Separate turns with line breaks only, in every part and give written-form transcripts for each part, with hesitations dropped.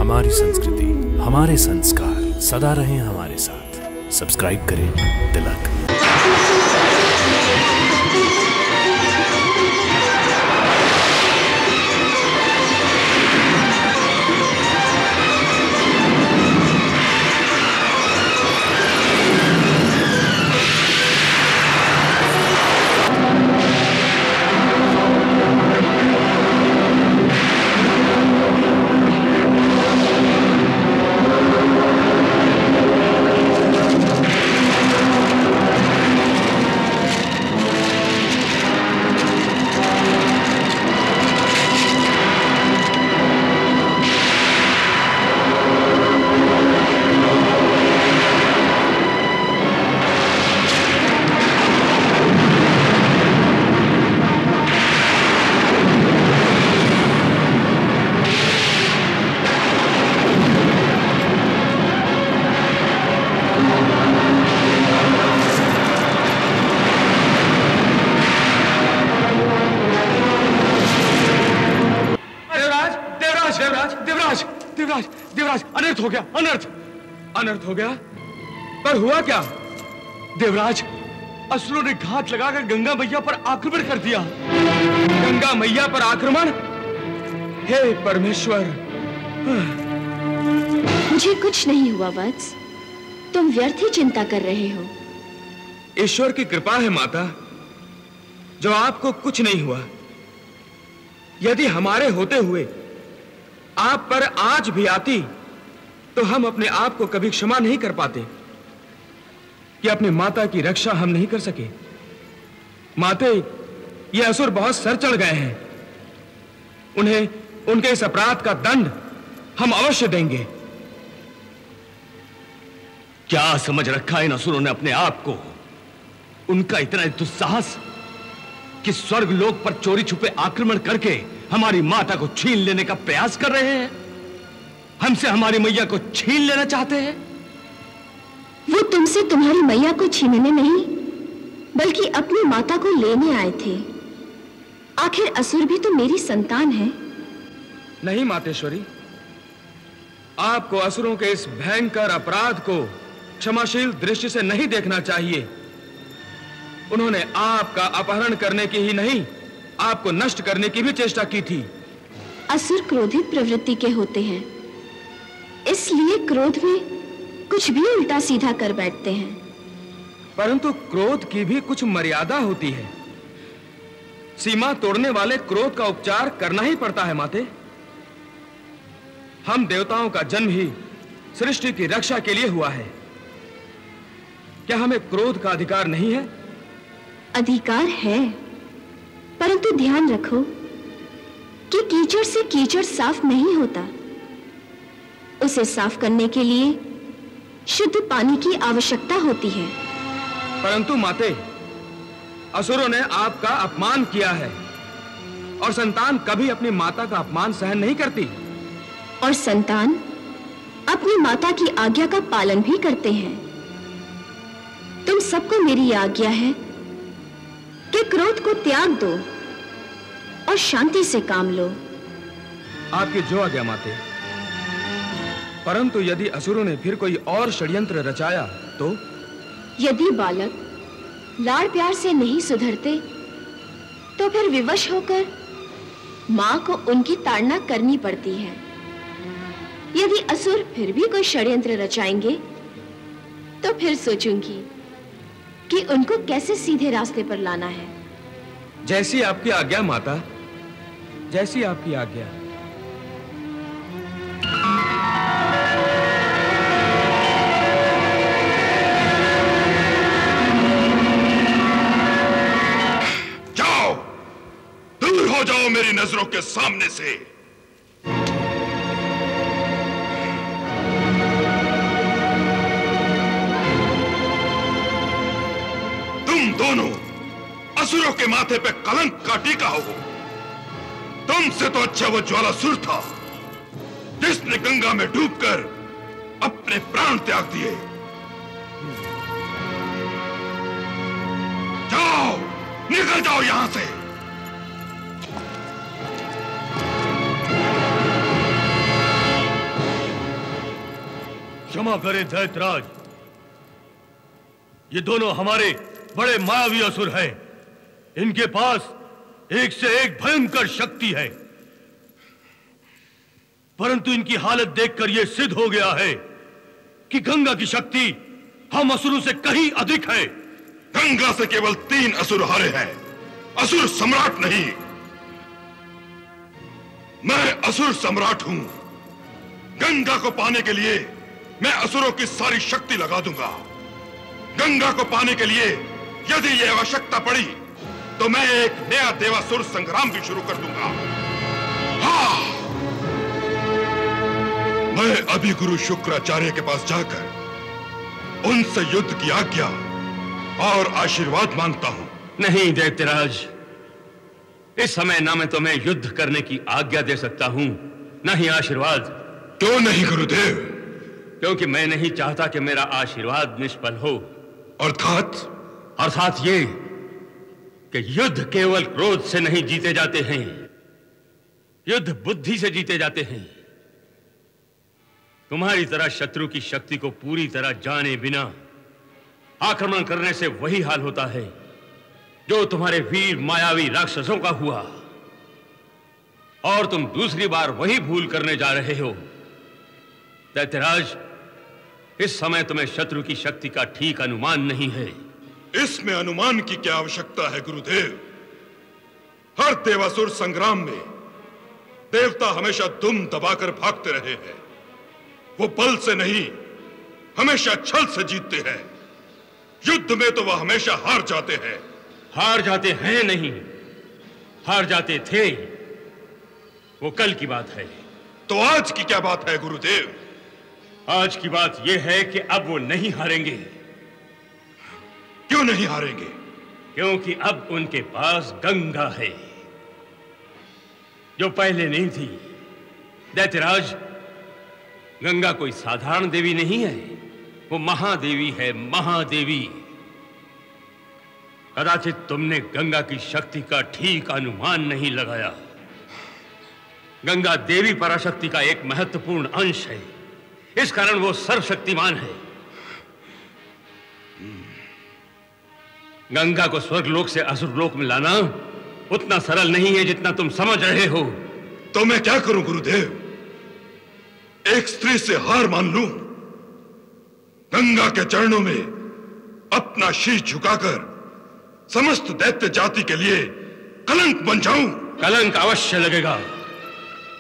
हमारी संस्कृति, हमारे संस्कार सदा रहें हमारे साथ। सब्सक्राइब करें तिलक।
देवराज, अनर्थ हो गया, अनर्थ हो गया। पर हुआ क्या? देवराज, असुरों ने घात लगाकर गंगा मैया पर आक्रमण कर दिया। गंगा मैया पर आक्रमण? हे परमेश्वर!
मुझे कुछ नहीं हुआ वत्स, तुम व्यर्थ ही चिंता कर रहे हो।
ईश्वर की कृपा है माता, जो आपको कुछ नहीं हुआ। यदि हमारे होते हुए आप पर आज भी आती तो हम अपने आप को कभी क्षमा नहीं कर पाते कि अपने माता की रक्षा हम नहीं कर सके। माते, ये असुर बहुत सर चढ़ गए हैं। उन्हें उनके इस अपराध का दंड हम अवश्य देंगे।
क्या समझ रखा इन असुरों ने अपने आप को? उनका इतना दुस्साहस कि स्वर्ग लोक पर चोरी छुपे आक्रमण करके हमारी माता को छीन लेने का प्रयास कर रहे हैं। हमसे हमारी मैया को छीन लेना चाहते हैं।
वो तुमसे तुम्हारी मैया को छीनने नहीं, बल्कि अपनी माता को लेने आए थे। आखिर असुर भी तो मेरी संतान है।
नहीं मातेश्वरी, आपको असुरों के इस भयंकर अपराध को क्षमाशील दृष्टि से नहीं देखना चाहिए। उन्होंने आपका अपहरण करने की ही नहीं, आपको नष्ट करने की भी चेष्टा की थी।
असुर क्रोधित प्रवृत्ति के होते हैं, इसलिए क्रोध में कुछ भी उल्टा सीधा कर बैठते हैं।
परंतु क्रोध की भी कुछ मर्यादा होती है। सीमा तोड़ने वाले क्रोध का उपचार करना ही पड़ता है माते। हम देवताओं का जन्म ही सृष्टि की रक्षा के लिए हुआ है। क्या हमें क्रोध का अधिकार नहीं है?
अधिकार है, परंतु ध्यान रखो कि कीचड़ से कीचड़ साफ नहीं होता। उसे साफ करने के लिए शुद्ध पानी की आवश्यकता होती है।
परंतु माते, असुरों ने आपका अपमान किया है और संतान कभी अपनी माता का अपमान सहन नहीं करती।
और संतान अपनी माता की आज्ञा का पालन भी करते हैं। तुम सबको मेरी आज्ञा है कि क्रोध को त्याग दो और शांति से काम लो।
आपकी जो आज्ञा माते। परंतु यदि असुरों ने फिर कोई और षड्यंत्र रचाया तो?
यदि बालक लाड़ प्यार से नहीं सुधरते तो फिर विवश होकर मां को उनकी ताड़ना करनी पड़ती है। यदि असुर फिर भी कोई षड्यंत्र रचाएंगे तो फिर सोचूंगी कि उनको कैसे सीधे रास्ते पर लाना है।
जैसी आपकी आज्ञा माता, जैसी आपकी आज्ञा।
जाओ, दूर हो जाओ मेरी नजरों के सामने से। तुम दोनों असुरों के माथे पे कलंक का टीका हो। तुमसे तो अच्छा वो ज्वालासुर था जिसने गंगा में डूबकर अपने प्राण त्याग दिए। जाओ, निकल जाओ यहां से।
क्षमा करें दैत्यराज, ये दोनों हमारे बड़े मायावी असुर हैं। इनके पास एक से एक भयंकर शक्ति है, परंतु इनकी हालत देखकर यह सिद्ध हो गया है कि गंगा की शक्ति हम असुरों से कहीं अधिक है।
गंगा से केवल 3 असुर हारे हैं, असुर सम्राट नहीं। मैं असुर सम्राट हूं। गंगा को पाने के लिए मैं असुरों की सारी शक्ति लगा दूंगा। गंगा को पाने के लिए यदि यह आवश्यकता पड़ी तो मैं एक नया देवासुर संग्राम भी शुरू कर दूंगा। हाँ, मैं अभी गुरु शुक्राचार्य के पास जाकर उनसे युद्ध की आज्ञा और आशीर्वाद मांगता हूं।
नहीं दैत्यराज, इस समय ना मैं तुम्हें युद्ध करने की आज्ञा दे सकता हूं, न ही आशीर्वाद।
क्यों नहीं गुरुदेव?
क्योंकि मैं नहीं चाहता कि मेरा आशीर्वाद निष्फल हो। अर्थात ये कि युद्ध केवल क्रोध से नहीं जीते जाते हैं, युद्ध बुद्धि से जीते जाते हैं। तुम्हारी तरह शत्रु की शक्ति को पूरी तरह जाने बिना आक्रमण करने से वही हाल होता है जो तुम्हारे वीर मायावी राक्षसों का हुआ, और तुम दूसरी बार वही भूल करने जा रहे हो। दैत्यराज, इस समय तुम्हें शत्रु की शक्ति का ठीक अनुमान नहीं है।
इसमें अनुमान की क्या आवश्यकता है गुरुदेव? हर देवासुर संग्राम में देवता हमेशा दुम दबाकर भागते रहे हैं। वो बल से नहीं, हमेशा छल से जीतते हैं। युद्ध में तो वह हमेशा हार जाते हैं।
हार जाते हैं नहीं, हार जाते थे। वो कल की बात है।
तो आज की क्या बात है गुरुदेव?
आज की बात यह है कि अब वो नहीं हारेंगे।
क्यों नहीं हारेंगे?
क्योंकि अब उनके पास गंगा है, जो पहले नहीं थी। दैत्यराज, गंगा कोई साधारण देवी नहीं है, वो महादेवी है, महादेवी। कदाचित तुमने गंगा की शक्ति का ठीक अनुमान नहीं लगाया। गंगा देवी पराशक्ति का एक महत्वपूर्ण अंश है, इस कारण वो सर्वशक्तिमान है। गंगा को स्वर्गलोक से असुरलोक में लाना उतना सरल नहीं है जितना तुम समझ रहे हो।
तो मैं क्या करूं गुरुदेव? एक स्त्री से हार मान लूं? गंगा के चरणों में अपना शीश झुकाकर समस्त दैत्य जाति के लिए कलंक बन जाऊं?
कलंक अवश्य लगेगा।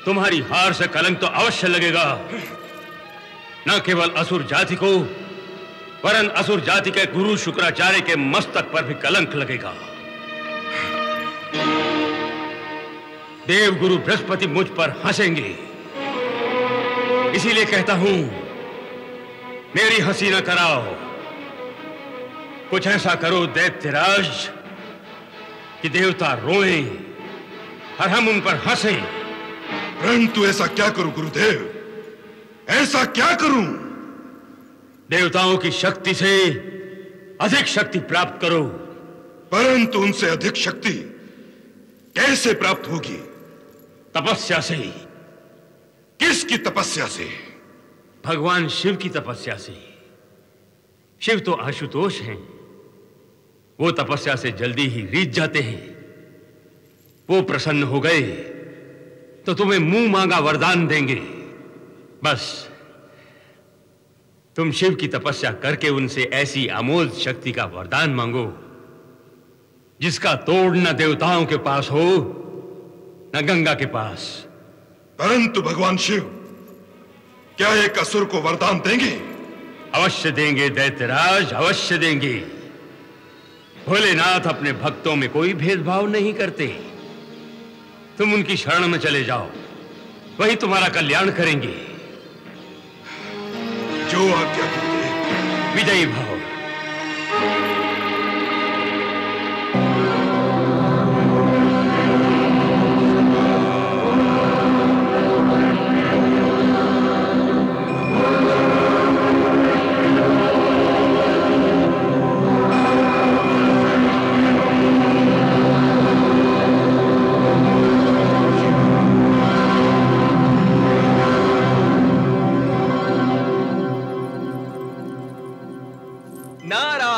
तुम्हारी हार से कलंक तो अवश्य लगेगा। न केवल असुर जाति को, वरन असुर जाति के गुरु शुक्राचार्य के मस्तक पर भी कलंक लगेगा। देव गुरु बृहस्पति मुझ पर हंसेंगे। इसीलिए कहता हूं, मेरी हंसी न कराओ। कुछ ऐसा करो दैत्यराज कि देवता रोएं और हम उन पर हंसें।
परंतु ऐसा क्या करूं गुरुदेव? ऐसा क्या करूं?
देवताओं की शक्ति से अधिक शक्ति प्राप्त करो।
परंतु उनसे अधिक शक्ति कैसे प्राप्त होगी?
तपस्या से।
किसकी तपस्या से?
भगवान शिव की तपस्या से। शिव तो आशुतोष हैं, वो तपस्या से जल्दी ही रीझ जाते हैं। वो प्रसन्न हो गए तो तुम्हें मुंह मांगा वरदान देंगे। बस तुम शिव की तपस्या करके उनसे ऐसी अमोघ शक्ति का वरदान मांगो जिसका तोड़ न देवताओं के पास हो न गंगा के पास।
परंतु भगवान शिव क्या एक असुर को वरदान देंगे?
अवश्य देंगे दैत्यराज, अवश्य देंगे। भोलेनाथ अपने भक्तों में कोई भेदभाव नहीं करते। तुम उनकी शरण में चले जाओ, वही तुम्हारा कल्याण करेंगे।
जो आज्ञा कीजिए।
विजयी भव।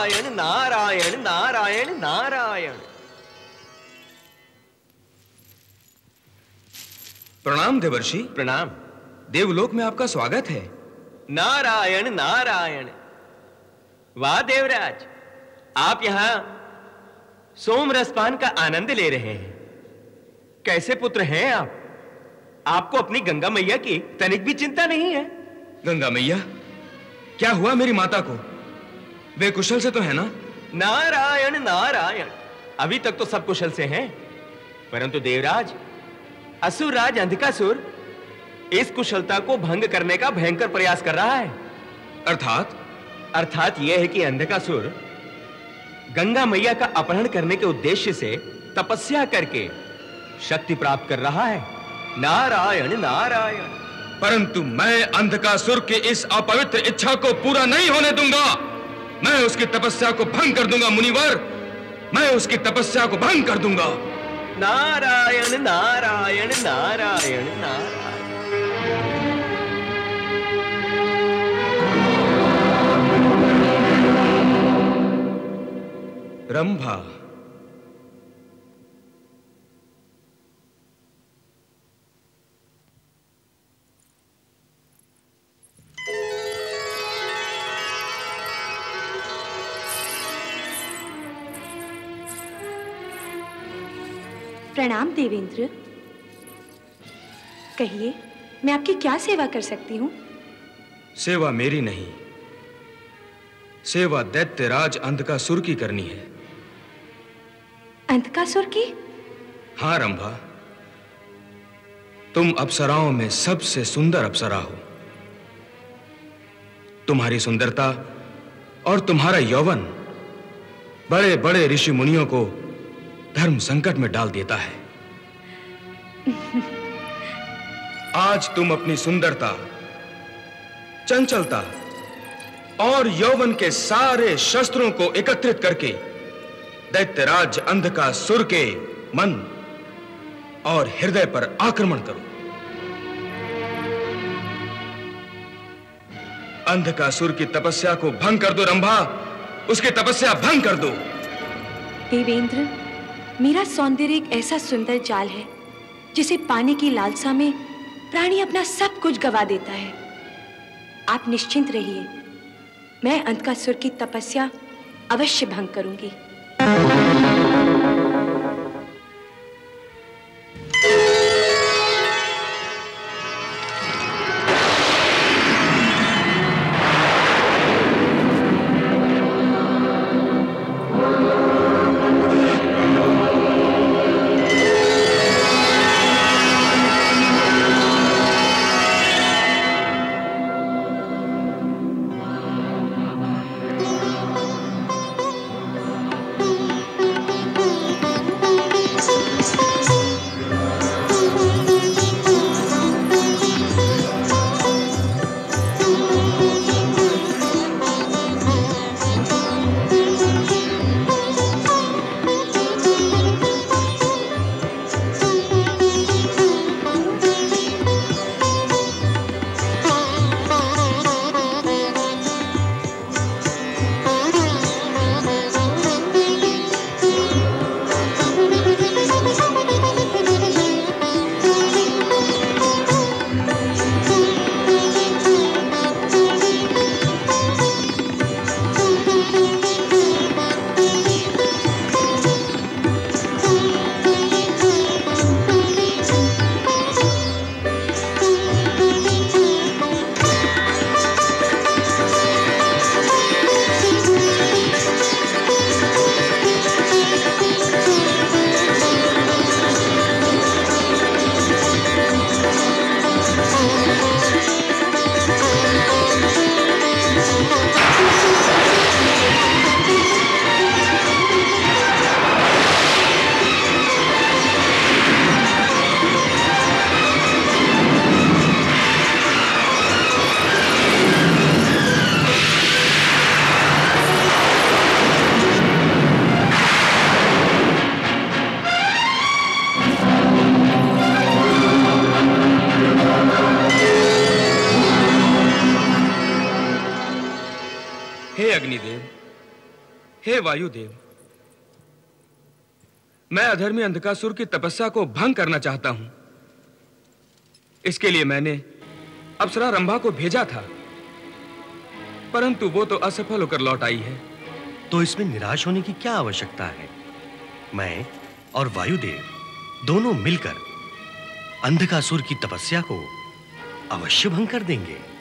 नारायण नारायण नारायण नारायण।
प्रणाम देवर्षि।
प्रणाम।
देवलोक में आपका स्वागत है।
नारायण नारायण। वाह देवराज, आप यहां सोमरसपान का आनंद ले रहे हैं। कैसे पुत्र हैं आप? आपको अपनी गंगा मैया की तनिक भी चिंता नहीं है?
गंगा मैया, क्या हुआ मेरी माता को? वे कुशल से तो है ना?
नारायण नारायण, अभी तक तो सब कुशल से हैं, परंतु देवराज, असुरराज अंधकासुर इस कुशलता को भंग करने का भयंकर प्रयास कर रहा है। अर्थात यह है कि अंधकासुर गंगा मैया का अपहरण करने के उद्देश्य से तपस्या करके शक्ति प्राप्त कर रहा है। नारायण नारायण।
परंतु मैं अंधकासुर की इस अपवित्र इच्छा को पूरा नहीं होने दूंगा। मैं उसकी तपस्या को भंग कर दूंगा मुनिवर, मैं उसकी तपस्या को भंग कर दूंगा।
नारायण नारायण नारायण नारायण।
रंभा,
प्रणाम देवेंद्र। कहिए, मैं आपकी क्या सेवा कर सकती हूँ?
सेवा मेरी नहीं, सेवा दैत्यराज अंधकासुर की करनी है।
अंधकासुर की?
हाँ रंभा, तुम अप्सराओं में सबसे सुंदर अप्सरा हो। तुम्हारी सुंदरता और तुम्हारा यौवन बड़े बड़े ऋषि मुनियों को धर्म संकट में डाल देता है। आज तुम अपनी सुंदरता, चंचलता और यौवन के सारे शस्त्रों को एकत्रित करके दैत्यराज अंधकासुर के मन और हृदय पर आक्रमण करो। अंधकासुर की तपस्या को भंग कर दो रंभा, उसकी तपस्या भंग कर दो।
देवेंद्र, मेरा सौंदर्य एक ऐसा सुंदर जाल है जिसे पाने की लालसा में प्राणी अपना सब कुछ गवा देता है। आप निश्चिंत रहिए, मैं अंधकासुर की तपस्या अवश्य भंग करूंगी।
हे वायुदेव, मैं अधर्मी अंधकासुर की तपस्या को भंग करना चाहता हूं। इसके लिए मैंने अप्सरा रंभा को भेजा था, परंतु वो तो असफल होकर लौट आई है।
तो इसमें निराश होने की क्या आवश्यकता है? मैं और वायुदेव दोनों मिलकर अंधकासुर की तपस्या को अवश्य भंग कर देंगे।